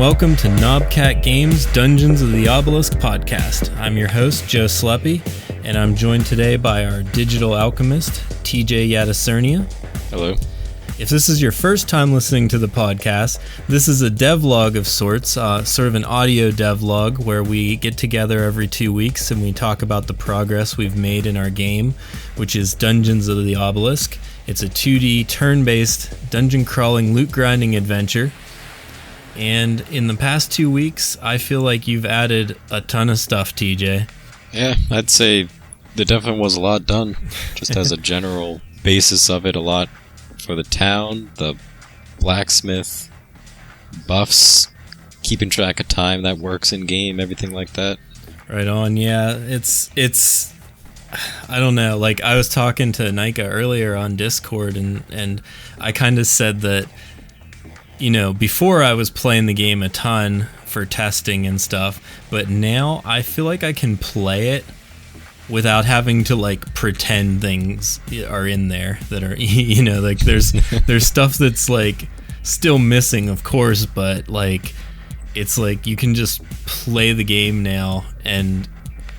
welcome to Knobcat Games Dungeons of the Obelisk podcast. I'm your host, Joe Sleppy, and I'm joined today by our digital alchemist, TJ Yadacernia. Hello. If this is your first time listening to the podcast, this is a devlog of sorts, sort of an audio devlog where we get together every 2 weeks and we talk about the progress we've made in our game, which is Dungeons of the Obelisk. It's a 2D turn-based dungeon crawling loot grinding adventure. And in the past 2 weeks, I feel like you've added a ton of stuff, TJ. Yeah, I'd say there definitely was a lot done. Just as a general basis of it, a lot for the town, the blacksmith, buffs, keeping track of time that works in game, everything like that. Right on, yeah. It's I don't know, like I was talking to Nika earlier on Discord and I kind of said that, you know, before I was playing the game a ton for testing and stuff, but now I feel like I can play it without having to like pretend things are in there that are, you know, like there's stuff that's like still missing, of course, but like it's like you can just play the game now and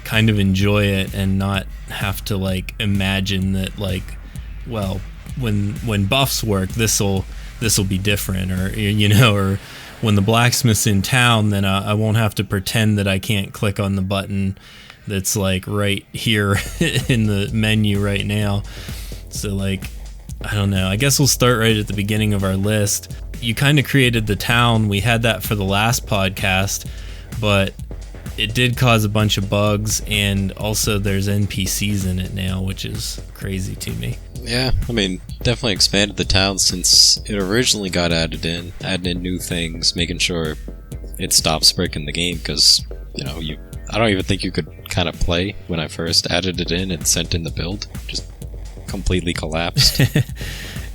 kind of enjoy it and not have to like imagine that like, well, when buffs work, this'll be different, or you know, or when the blacksmith's in town, then I won't have to pretend that I can't click on the button that's like right here in the menu right now. So like, I don't know, I guess we'll start right at the beginning of our list. You kind of created the town. We had that for the last podcast, but it did cause a bunch of bugs, and also there's NPCs in it now, which is crazy to me. Yeah, I mean, definitely expanded the town since it originally got added in new things, making sure it stops breaking the game, because, you know, I don't even think you could kind of play when I first added it in and sent in the build. Just completely collapsed.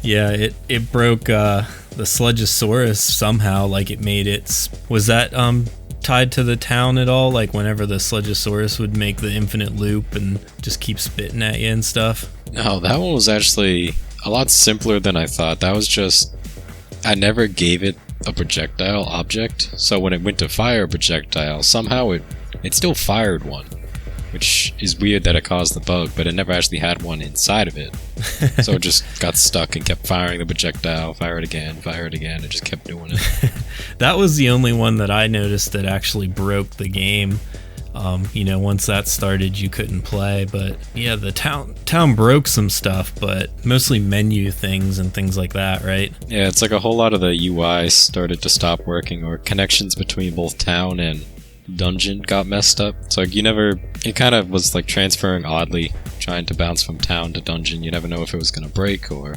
Yeah, it broke the Sludgeosaurus somehow, like it made it... Was that tied to the town at all? Like whenever the Sludgeosaurus would make the infinite loop and just keep spitting at you and stuff? No, that one was actually a lot simpler than I thought. That was just... I never gave it a projectile object, so when it went to fire a projectile, somehow it still fired one, which is weird that it caused the bug, but it never actually had one inside of it. So it just got stuck and kept firing the projectile, fire it again, it just kept doing it. That was the only one that I noticed that actually broke the game. You know, once that started, you couldn't play. But yeah, the town broke some stuff, but mostly menu things and things like that, right? Yeah, it's like a whole lot of the UI started to stop working, or connections between both town and dungeon got messed up. So like it kind of was like transferring oddly, trying to bounce from town to dungeon. You never know if it was going to break or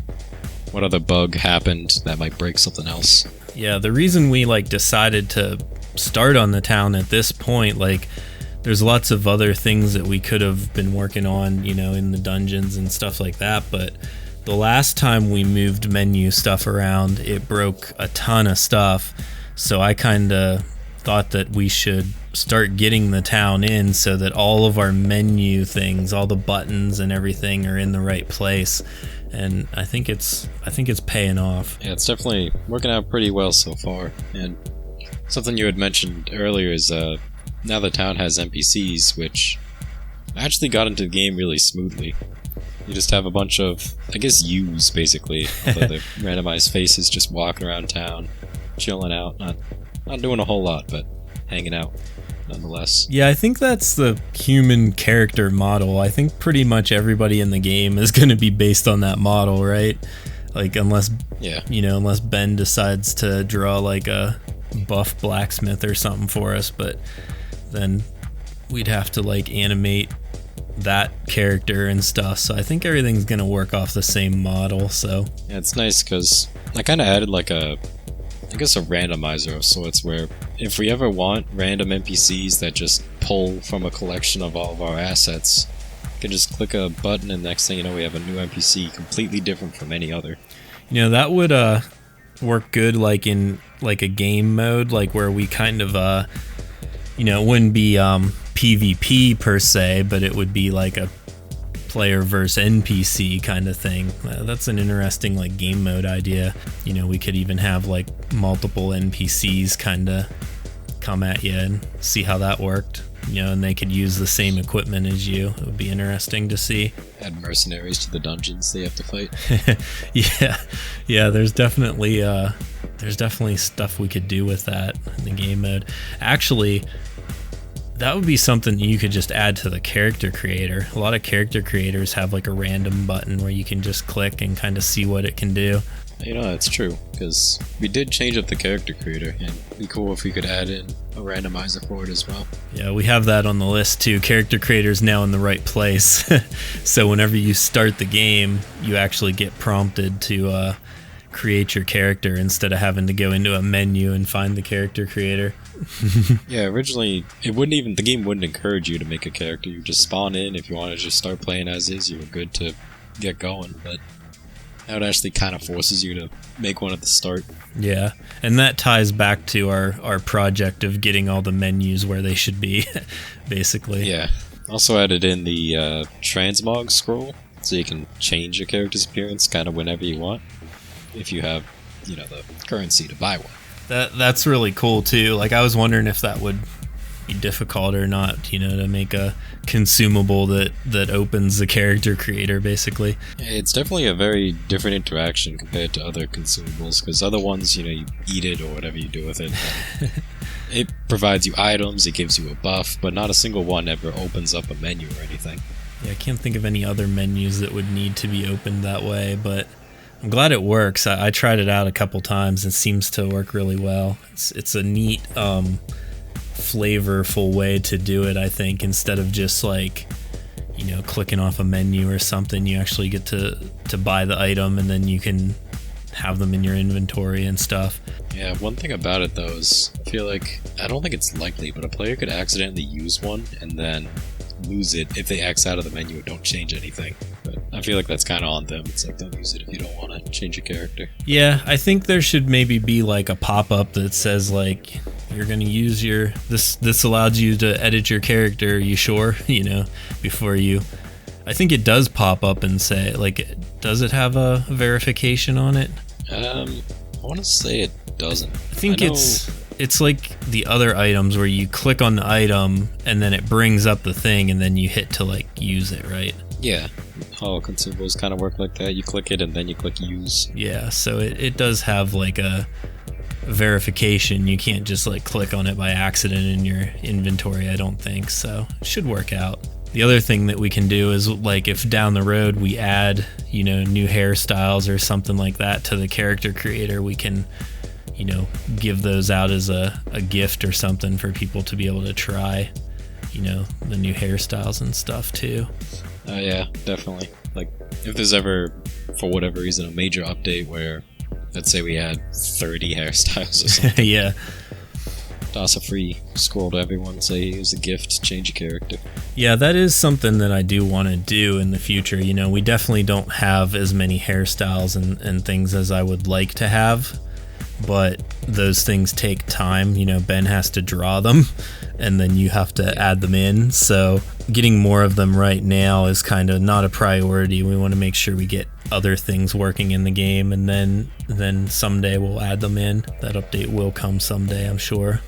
what other bug happened that might break something else. Yeah, the reason we like decided to start on the town at this point, like there's lots of other things that we could have been working on, you know, in the dungeons and stuff like that, but the last time we moved menu stuff around, it broke a ton of stuff. So I kind of thought that we should start getting the town in so that all of our menu things, all the buttons and everything are in the right place. And I think it's paying off. Yeah, it's definitely working out pretty well so far. And something you had mentioned earlier is now the town has NPCs, which actually got into the game really smoothly. You just have a bunch of, I guess, U's basically, although they're randomized faces just walking around town, chilling out, not doing a whole lot, but hanging out nonetheless. Yeah, I think that's the human character model. I think pretty much everybody in the game is going to be based on that model, right? Like unless Ben decides to draw like a buff blacksmith or something for us, but then we'd have to like animate that character and stuff. So I think everything's going to work off the same model. So yeah, it's nice because I kind of added like a randomizer of sorts, where if we ever want random NPCs that just pull from a collection of all of our assets, we can just click a button and next thing you know we have a new NPC completely different from any other. You know, that would work good like in like a game mode, like where we kind of you know, it wouldn't be PvP per se, but it would be like a player versus NPC kind of thing. That's an interesting like game mode idea. You know, we could even have like multiple NPCs kind of come at you and see how that worked. You know, and they could use the same equipment as you. It would be interesting to see. Add mercenaries to the dungeons they have to fight. yeah. There's definitely stuff we could do with that in the game mode. Actually, that would be something you could just add to the character creator. A lot of character creators have like a random button where you can just click and kind of see what it can do. You know, that's true, because we did change up the character creator, and it'd be cool if we could add in a randomizer for it as well. Yeah, we have that on the list too. Character creator's now in the right place. So whenever you start the game, you actually get prompted to create your character instead of having to go into a menu and find the character creator. Yeah, originally the game wouldn't encourage you to make a character. You just spawn in. If you want to just start playing as is, you were good to get going, but now it actually kind of forces you to make one at the start. Yeah, and that ties back to our project of getting all the menus where they should be, basically. Yeah. Also added in the transmog scroll, so you can change your character's appearance kind of whenever you want, if you have, you know, the currency to buy one. That's really cool too. Like, I was wondering if that would be difficult or not, you know, to make a consumable that opens the character creator, basically. It's definitely a very different interaction compared to other consumables, because other ones, you know, you eat it or whatever you do with it. It provides you items, it gives you a buff, but not a single one ever opens up a menu or anything. Yeah, I can't think of any other menus that would need to be opened that way, but I'm glad it works. I tried it out a couple times. It seems to work really well. It's a neat flavorful way to do it, I think. Instead of just like, you know, clicking off a menu or something, you actually get to buy the item, and then you can have them in your inventory and stuff. Yeah, one thing about it though is I don't think it's likely, but a player could accidentally use one and then lose it if they X out of the menu and don't change anything. But I feel like that's kind of on them. It's like, don't use it if you don't want to change your character. Yeah, I think there should maybe be like a pop-up that says like, you're going to use this allows you to edit your character, you sure? You know, before you... I think it does pop up and say, like, does it have a verification on it? I want to say it doesn't. I think it's like the other items where you click on the item and then it brings up the thing and then you hit to like use it, right? Yeah. All consumables kind of work like that. You click it and then you click use. Yeah, so it does have like a verification. You can't just like click on it by accident in your inventory, I don't think. So it should work out. The other thing that we can do is, like, if down the road we add, you know, new hairstyles or something like that to the character creator, we can, you know, give those out as a gift or something for people to be able to try, you know, the new hairstyles and stuff too. Yeah, definitely. Like, if there's ever, for whatever reason, a major update where, let's say we had 30 hairstyles or something. Yeah. Toss a free scroll to everyone, say here's a gift, change your character. Yeah, that is something that I do want to do in the future. You know, we definitely don't have as many hairstyles and things as I would like to have, but those things take time. You know, Ben has to draw them, and then you have to add them in. So getting more of them right now is kind of not a priority. We want to make sure we get other things working in the game, and then someday we'll add them in. That update will come someday, I'm sure.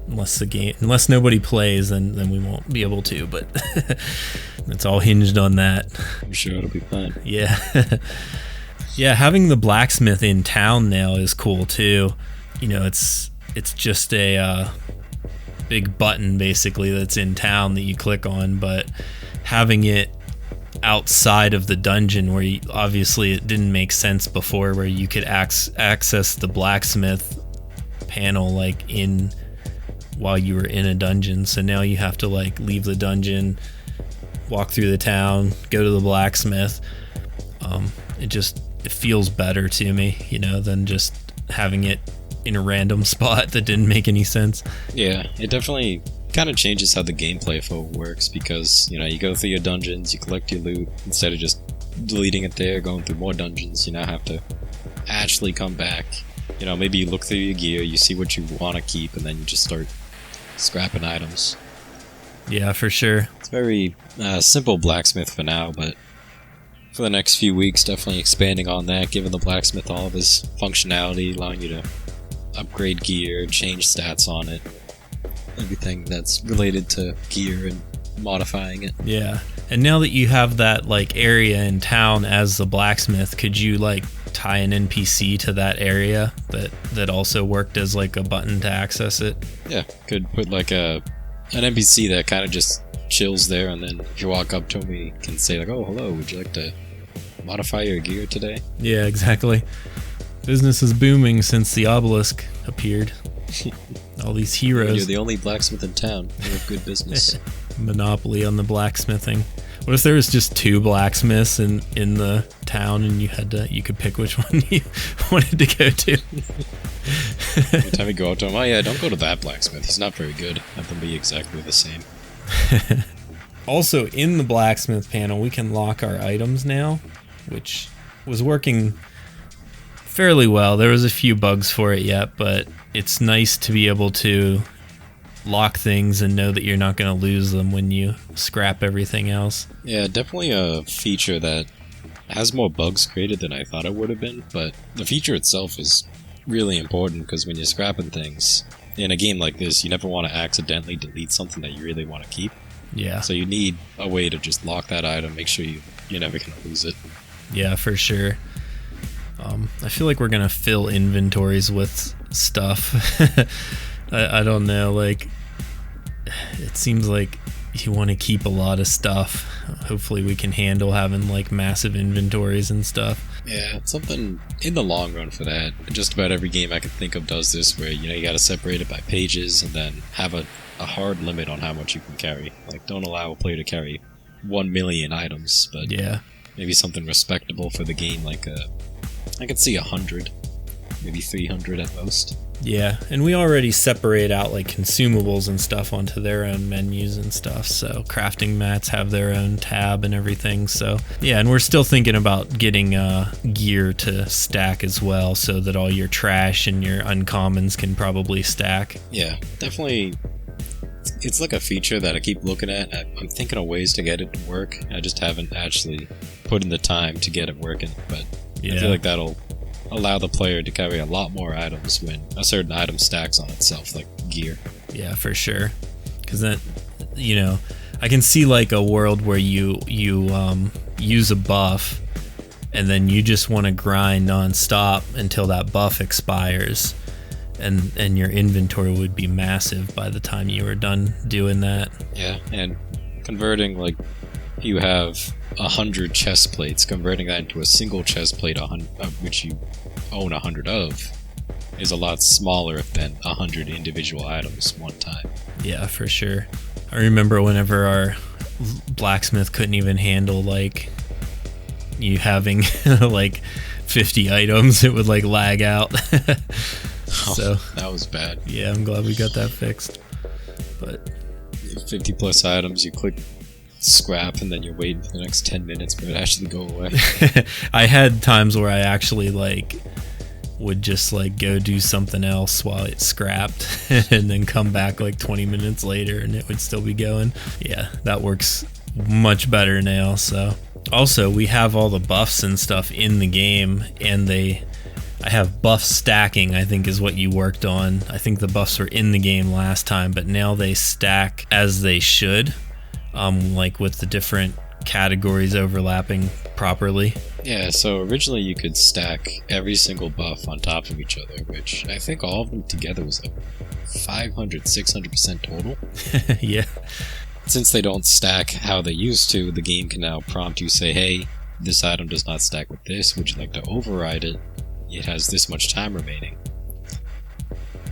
Unless nobody plays, then we won't be able to, but it's all hinged on that. I'm sure it'll be fun. Yeah. Yeah, having the blacksmith in town now is cool too. You know, it's just a big button basically that's in town that you click on, but having it outside of the dungeon where obviously it didn't make sense before, where you could access the blacksmith panel like in while you were in a dungeon. So now you have to like leave the dungeon, walk through the town, go to the blacksmith. It feels better to me, you know, than just having it in a random spot that didn't make any sense. Yeah, it definitely kind of changes how the gameplay flow works, because, you know, you go through your dungeons, you collect your loot, instead of just deleting it there, going through more dungeons, you now have to actually come back. You know, maybe you look through your gear, you see what you want to keep, and then you just start scrapping items. Yeah, for sure. It's very simple blacksmith for now, but for the next few weeks, definitely expanding on that, giving the blacksmith all of his functionality, allowing you to upgrade gear, change stats on it, everything that's related to gear and modifying it. Yeah. And now that you have that like area in town as the blacksmith, could you like tie an NPC to that area that also worked as like a button to access it? Yeah, could put like an NPC that kind of just chills there, and then if you walk up to him, he can say like, "Oh, hello, would you like to modify your gear today?" Yeah, exactly. Business is booming since the obelisk appeared. All these heroes. You're the only blacksmith in town. You have good business. Monopoly on the blacksmithing. What if there was just 2 blacksmiths in the town and you could pick which one you wanted to go to? Every time you go up to him, oh yeah, don't go to that blacksmith. He's not very good. Have them be exactly the same. Also, in the blacksmith panel, we can lock our items now, which was working fairly well. There was a few bugs for it yet, but it's nice to be able to lock things and know that you're not going to lose them when you scrap everything else. Yeah, definitely a feature that has more bugs created than I thought it would have been, but the feature itself is really important because when you're scrapping things, in a game like this, you never want to accidentally delete something that you really want to keep. Yeah. So you need a way to just lock that item, make sure you're never going to lose it. Yeah, for sure. I feel like we're going to fill inventories with stuff. I don't know, like, it seems like you want to keep a lot of stuff. Hopefully we can handle having, like, massive inventories and stuff. Yeah, it's something in the long run for that. Just about every game I can think of does this, where, you got to separate it by pages and then have a hard limit on how much you can carry. Like, don't allow a player to carry 1 million items, but yeah, maybe something respectable for the game, like I could see 100, maybe 300 at most. Yeah, and we already separate out like consumables and stuff onto their own menus and stuff, so crafting mats have their own tab and everything. So yeah, and we're still thinking about getting gear to stack as well, so that all your trash and your uncommons can probably stack. Yeah, definitely. It's like a feature that I keep looking at. I'm thinking of ways to get it to work. I just haven't actually put in the time to get it working, but yeah. I feel like that'll allow the player to carry a lot more items when a certain item stacks on itself, like gear. Yeah, for sure. Because that, I can see like a world where you use a buff and then you just want to grind non-stop until that buff expires, and your inventory would be massive by the time you were done doing that. Yeah, and converting, like, you have 100 chest plates, converting that into a single chest plate, which you own 100 of, is a lot smaller than 100 individual items one time. Yeah, for sure. I remember whenever our blacksmith couldn't even handle, like, you having, like, 50 items, it would, like, lag out. So that was bad. Yeah, I'm glad we got that fixed. But 50 plus items, you click scrap and then you're waiting for the next 10 minutes for it to actually go away. I had times where I actually would just go do something else while it scrapped and then come back 20 minutes later and it would still be going. Yeah, that works much better now. So also, we have all the buffs and stuff in the game, and I have buff stacking, I think is what you worked on. I think the buffs were in the game last time, but now they stack as they should, with the different categories overlapping properly. Yeah, so originally you could stack every single buff on top of each other, which I think all of them together was 500, 600% total. Yeah. Since they don't stack how they used to, the game can now prompt you, say, hey, this item does not stack with this, would you like to override it? It has this much time remaining.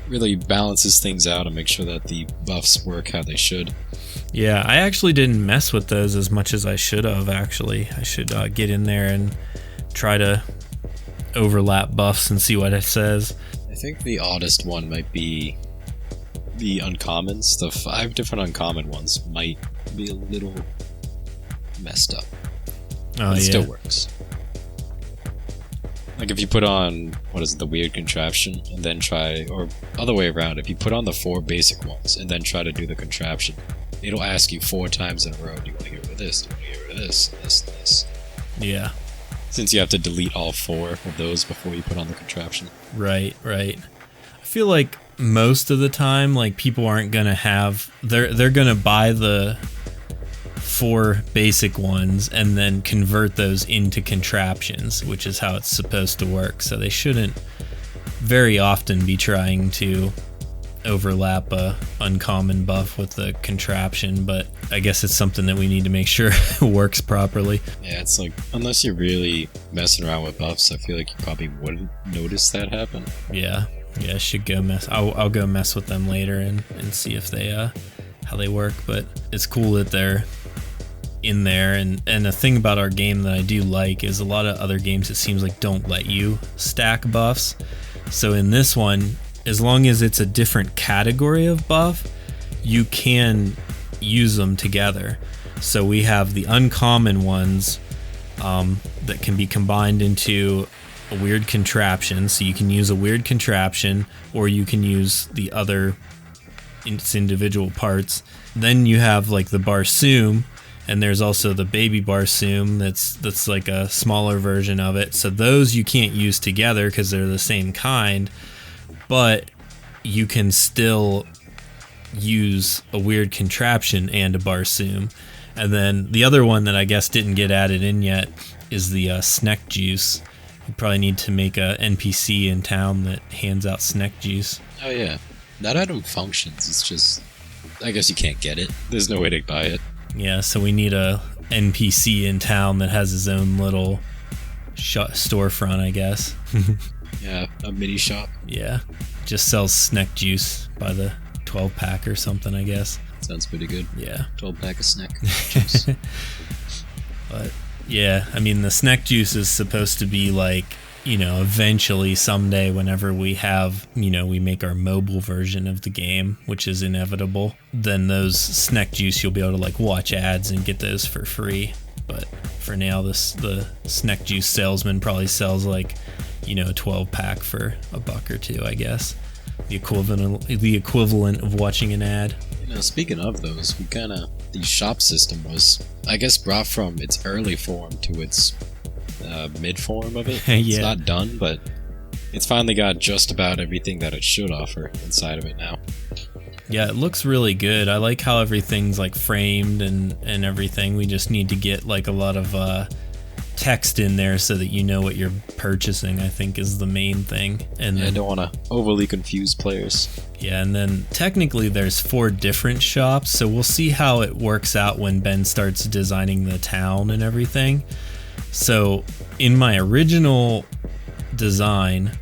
Really balances things out and makes sure that the buffs work how they should. Yeah, I actually didn't mess with those as much as I should have, actually. I should get in there and try to overlap buffs and see what it says. I think the oddest one might be the uncommons. The 5 different uncommon ones might be a little messed up. Oh, but it yeah. still works. Like if you put on, the weird contraption, and then try, or other way around, if you put on the 4 basic ones, and then try to do the contraption, it'll ask you 4 times in a row, do you want to get rid of this? Do you want to get rid of this, this? Yeah. Since you have to delete all 4 of those before you put on the contraption. Right. I feel like most of the time, like, people aren't gonna have, they're gonna buy the 4 basic ones and then convert those into contraptions, which is how it's supposed to work. So they shouldn't very often be trying to overlap a uncommon buff with the contraption, but I guess it's something that we need to make sure works properly. Yeah, it's like, unless you're really messing around with buffs, I feel like you probably wouldn't notice that happen. Yeah, I should go mess. I'll go mess with them later and see if they how they work. But it's cool that they're in there. And the thing about our game that I do like is a lot of other games, it seems like, don't let you stack buffs. So in this one, as long as it's a different category of buff, you can use them together. So we have the uncommon ones that can be combined into a weird contraption. So you can use a weird contraption, or you can use the other its individual parts. Then you have like the Barsoom, and there's also the baby Barsoom that's like a smaller version of it. So those you can't use together because they're the same kind, but you can still use a weird contraption and a Barsoom. And then the other one that I guess didn't get added in yet is the snack juice. You probably need to make a NPC in town that hands out snack juice. Oh yeah, that item functions. It's just, I guess you can't get it. There's no way to buy it. Yeah, so we need a NPC in town that has his own little storefront, I guess. Yeah, a mini shop. Yeah, just sells snack juice by the 12-pack or something, I guess. Sounds pretty good. Yeah. 12-pack of snack juice. But yeah, I mean, the snack juice is supposed to be like, you know, eventually someday whenever we have, you know, we make our mobile version of the game, which is inevitable, then those snack juice, you'll be able to like watch ads and get those for free. But for now, the snack juice salesman probably sells like, you know, a 12-pack for $1 or $2, I guess. The equivalent of watching an ad. You know, speaking of those, the shop system was, I guess, brought from its early form to its mid form of it. Yeah. It's not done, but it's finally got just about everything that it should offer inside of it now. Yeah, it looks really good. I like how everything's like framed and everything. We just need to get like a lot of text in there so that you know what you're purchasing, I think, is the main thing. And I then, don't want to overly confuse players. Yeah, and then technically there's 4 different shops, so we'll see how it works out when Ben starts designing the town and everything. So in my original design,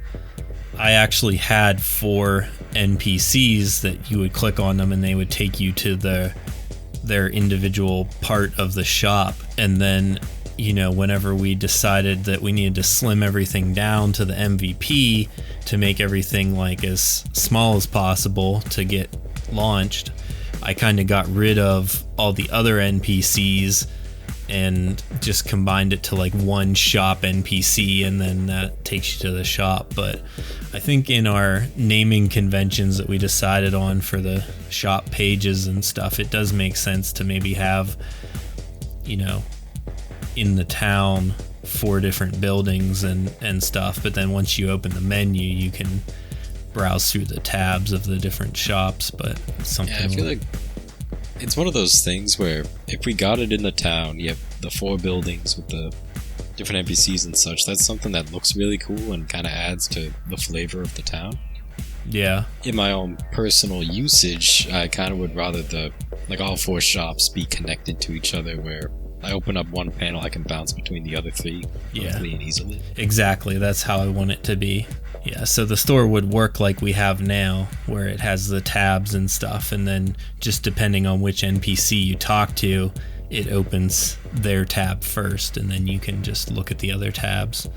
I actually had 4 NPCs that you would click on them and they would take you to their individual part of the shop. And then, you know, whenever we decided that we needed to slim everything down to the MVP to make everything like as small as possible to get launched, I kind of got rid of all the other NPCs and just combined it to like one shop NPC, and then that takes you to the shop. But I think in our naming conventions that we decided on for the shop pages and stuff, it does make sense to maybe have, you know, in the town 4 different buildings and stuff, but then once you open the menu you can browse through the tabs of the different shops. But something, yeah, I feel like it's one of those things where if we got it in the town, you have the 4 buildings with the different NPCs and such, that's something that looks really cool and kind of adds to the flavor of the town. Yeah. In my own personal usage, I kind of would rather all 4 shops be connected to each other, where I open up one panel, I can bounce between the other 3 quickly and easily. Exactly, that's how I want it to be. Yeah, so the store would work like we have now, where it has the tabs and stuff, and then just depending on which NPC you talk to, it opens their tab first, and then you can just look at the other tabs.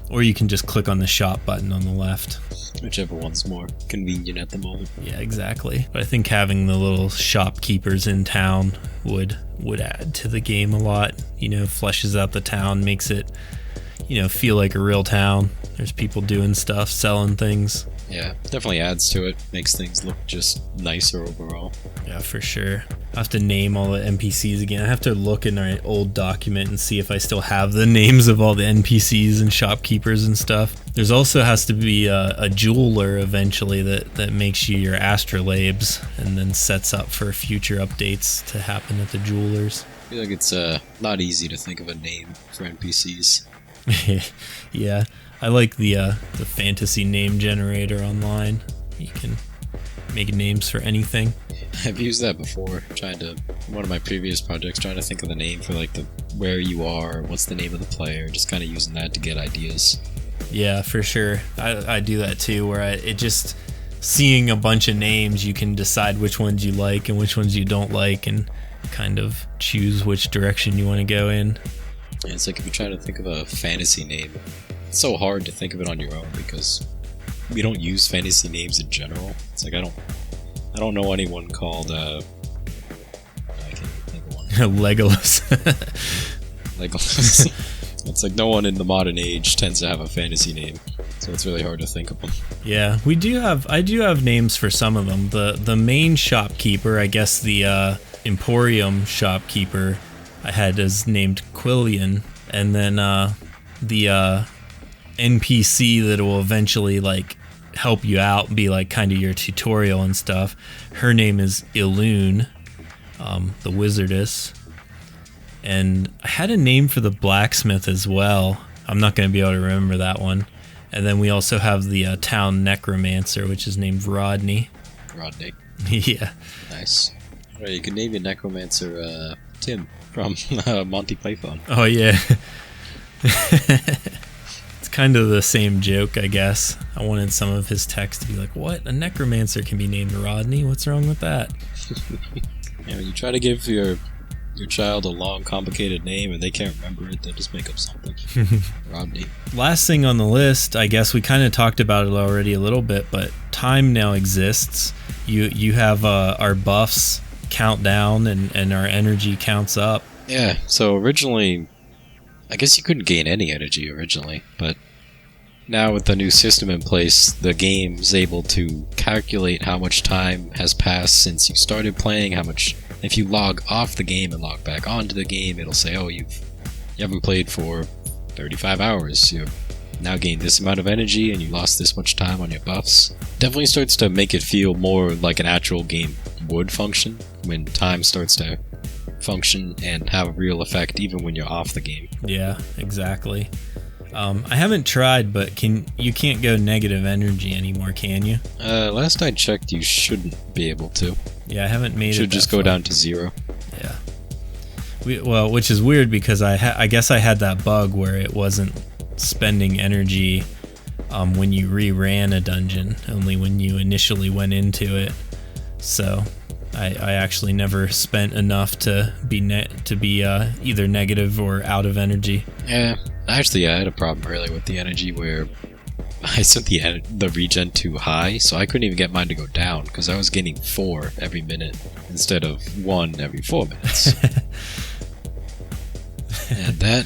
Or you can just click on the shop button on the left. Whichever one's more convenient at the moment. Yeah, exactly. But I think having the little shopkeepers in town would add to the game a lot. You know, fleshes out the town, makes it, you know, feel like a real town. There's people doing stuff, selling things. Yeah, definitely adds to it. Makes things look just nicer overall. Yeah, for sure. I have to name all the NPCs again. I have to look in our old document and see if I still have the names of all the NPCs and shopkeepers and stuff. There's also has to be a jeweler eventually that makes you your astrolabes and then sets up for future updates to happen at the jewelers. I feel like it's not easy to think of a name for NPCs. Yeah, I like the fantasy name generator online. You can make names for anything. I've used that before, one of my previous projects, trying to think of the name for like where you are, what's the name of the player, just kind of using that to get ideas. Yeah, for sure. I do that too, where it just seeing a bunch of names, you can decide which ones you like and which ones you don't like, and kind of choose which direction you want to go in. And it's like if you're trying to think of a fantasy name, it's so hard to think of it on your own because we don't use fantasy names in general. It's like I don't know anyone called I can't even think of one. Legolas. Legolas. It's like no one in the modern age tends to have a fantasy name, so it's really hard to think of them. Yeah, I do have names for some of them. The main shopkeeper, I guess the Emporium shopkeeper, I had is named Quillian, and then the NPC that will eventually like help you out, be like kind of your tutorial and stuff. Her name is Ilune, the wizardess. And I had a name for the blacksmith as well. I'm not going to be able to remember that one. And then we also have the town necromancer, which is named Rodney. Rodney. Yeah. Nice. Right, you can name your necromancer Tim from Monty Python. Oh, yeah. It's kind of the same joke, I guess. I wanted some of his text to be like, what? A necromancer can be named Rodney? What's wrong with that? Yeah, when you try to give your child a long, complicated name and they can't remember it, they'll just make up something. Rodney. Last thing on the list, I guess we kind of talked about it already a little bit, but time now exists. You have our buffs count down and our energy counts up. Yeah, so originally, I guess you couldn't gain any energy originally, but now with the new system in place, the game's able to calculate how much time has passed since you started playing, if you log off the game and log back onto the game, it'll say, oh, you haven't played for 35 hours, you've now gained this amount of energy and you lost this much time on your buffs. Definitely starts to make it feel more like an actual game would function when time starts to function and have a real effect even when you're off the game. Yeah, exactly. I haven't tried, but you can't go negative energy anymore, can you? Last I checked, you shouldn't be able to. Yeah, I haven't made it. Should just go down to 0. Yeah. Which is weird because I guess I had that bug where it wasn't spending energy when you re-ran a dungeon, only when you initially went into it. So I actually never spent enough to be either negative or out of energy. Yeah, actually, I had a problem earlier with the energy where I set the regen too high, so I couldn't even get mine to go down because I was getting 4 every minute instead of 1 every 4 minutes. And that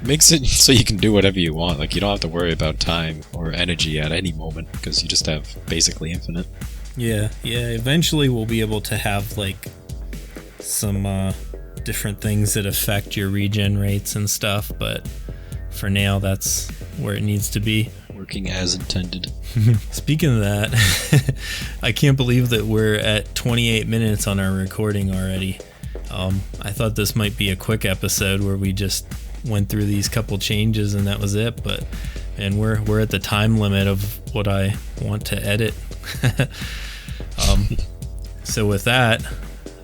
makes it so you can do whatever you want. Like, you don't have to worry about time or energy at any moment because you just have basically infinite. Yeah. Eventually we'll be able to have like some different things that affect your regen rates and stuff, but for now that's where it needs to be. Working as intended. Speaking of that, I can't believe that we're at 28 minutes on our recording already. I thought this might be a quick episode where we just went through these couple changes and that was it, but and we're at the time limit of what I want to edit. So with that,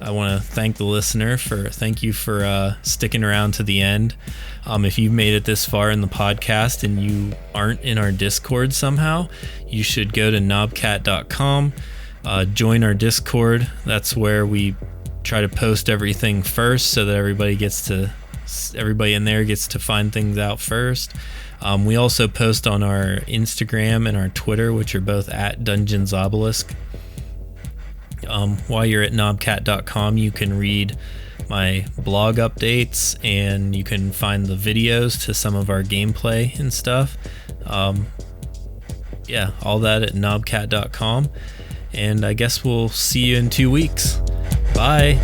I want to thank the listener thank you for sticking around to the end. If you've made it this far in the podcast and you aren't in our Discord somehow, you should go to knobcat.com, join our Discord. That's where we try to post everything first so that everybody in there gets to find things out first. We also post on our Instagram and our Twitter, which are both at Dungeons Obelisk. While you're at knobcat.com, you can read my blog updates and you can find the videos to some of our gameplay and stuff. yeah, all that at knobcat.com. And I guess we'll see you in 2 weeks. Bye.